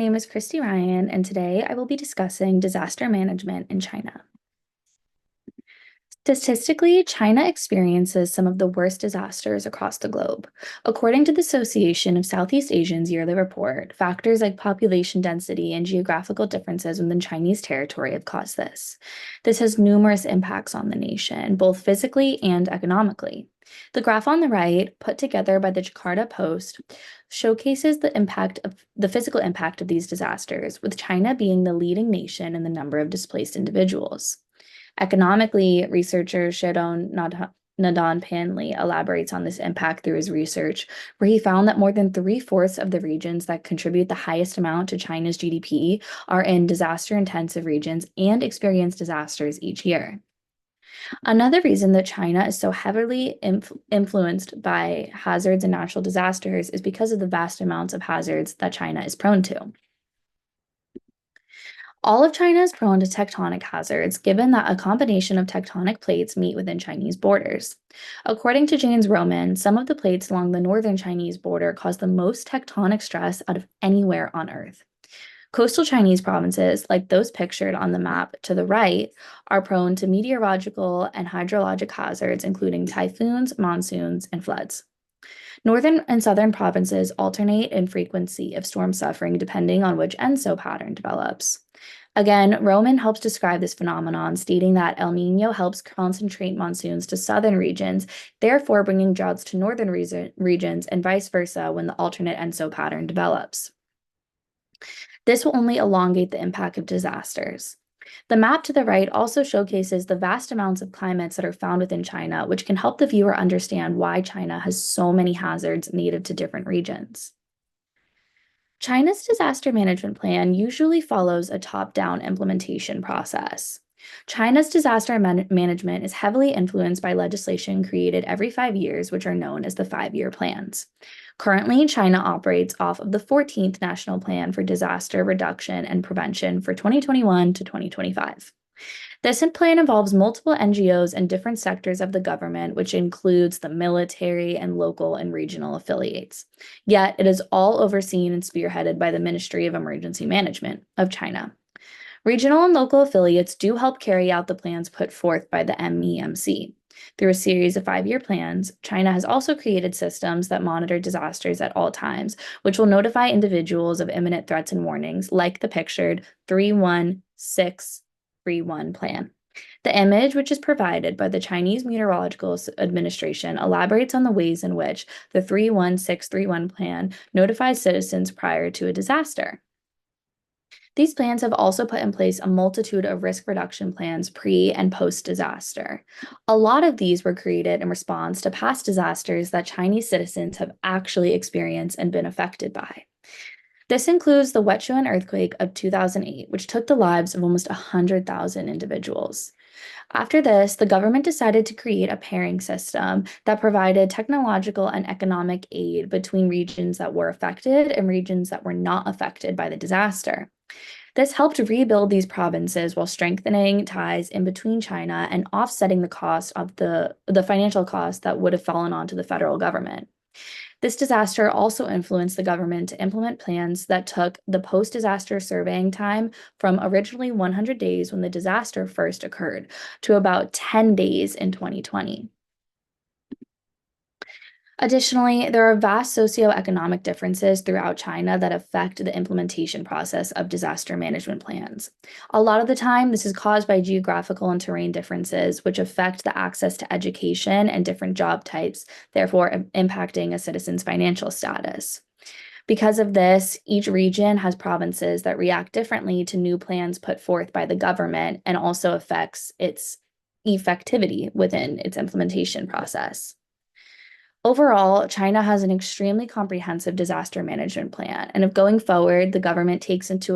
My name is Christy Ryan, and today I will be discussing disaster management in China. Statistically, China experiences some of the worst disasters across the globe. According to the Association of Southeast Asians yearly report, factors like population density and geographical differences within Chinese territory have caused this. This has numerous impacts on the nation, both physically and economically. The graph on the right, put together by the Jakarta Post, showcases the physical impact of these disasters, with China being the leading nation in the number of displaced individuals. Economically, researcher Sharon Nadan Panley elaborates on this impact through his research, where he found that more than three-fourths of the regions that contribute the highest amount to China's GDP are in disaster-intensive regions and experience disasters each year. Another reason that China is so heavily influenced by hazards and natural disasters is because of the vast amounts of hazards that China is prone to. All of China is prone to tectonic hazards, given that a combination of tectonic plates meet within Chinese borders. According to James Roman, some of the plates along the northern Chinese border cause the most tectonic stress out of anywhere on Earth. Coastal Chinese provinces, like those pictured on the map to the right, are prone to meteorological and hydrologic hazards, including typhoons, monsoons, and floods. Northern and southern provinces alternate in frequency of storm suffering depending on which ENSO pattern develops. Again, Roman helps describe this phenomenon, stating that El Nino helps concentrate monsoons to southern regions, therefore bringing droughts to northern regions and vice versa when the alternate ENSO pattern develops. This will only elongate the impact of disasters. The map to the right also showcases the vast amounts of climates that are found within China, which can help the viewer understand why China has so many hazards native to different regions. China's disaster management plan usually follows a top-down implementation process. China's disaster management is heavily influenced by legislation created every 5 years, which are known as the five-year plans. Currently, China operates off of the 14th National Plan for Disaster Reduction and Prevention for 2021 to 2025. This plan involves multiple NGOs and different sectors of the government, which includes the military and local and regional affiliates. Yet, it is all overseen and spearheaded by the Ministry of Emergency Management of China. Regional and local affiliates do help carry out the plans put forth by the MEMC. Through a series of 5-year plans, China has also created systems that monitor disasters at all times, which will notify individuals of imminent threats and warnings, like the pictured 31631 plan. The image, which is provided by the Chinese Meteorological Administration, elaborates on the ways in which the 31631 plan notifies citizens prior to a disaster. These plans have also put in place a multitude of risk reduction plans pre and post disaster. A lot of these were created in response to past disasters that Chinese citizens have actually experienced and been affected by. This includes the Wechuan earthquake of 2008, which took the lives of almost 100,000 individuals. After this, the government decided to create a pairing system that provided technological and economic aid between regions that were affected and regions that were not affected by the disaster. This helped rebuild these provinces while strengthening ties in between China and offsetting the cost of the financial cost that would have fallen onto the federal government. This disaster also influenced the government to implement plans that took the post-disaster surveying time from originally 100 days when the disaster first occurred to about 10 days in 2020. Additionally, there are vast socioeconomic differences throughout China that affect the implementation process of disaster management plans. A lot of the time, this is caused by geographical and terrain differences, which affect the access to education and different job types, therefore impacting a citizen's financial status. Because of this, each region has provinces that react differently to new plans put forth by the government and also affects its effectivity within its implementation process. Overall, China has an extremely comprehensive disaster management plan, and if going forward, the government takes into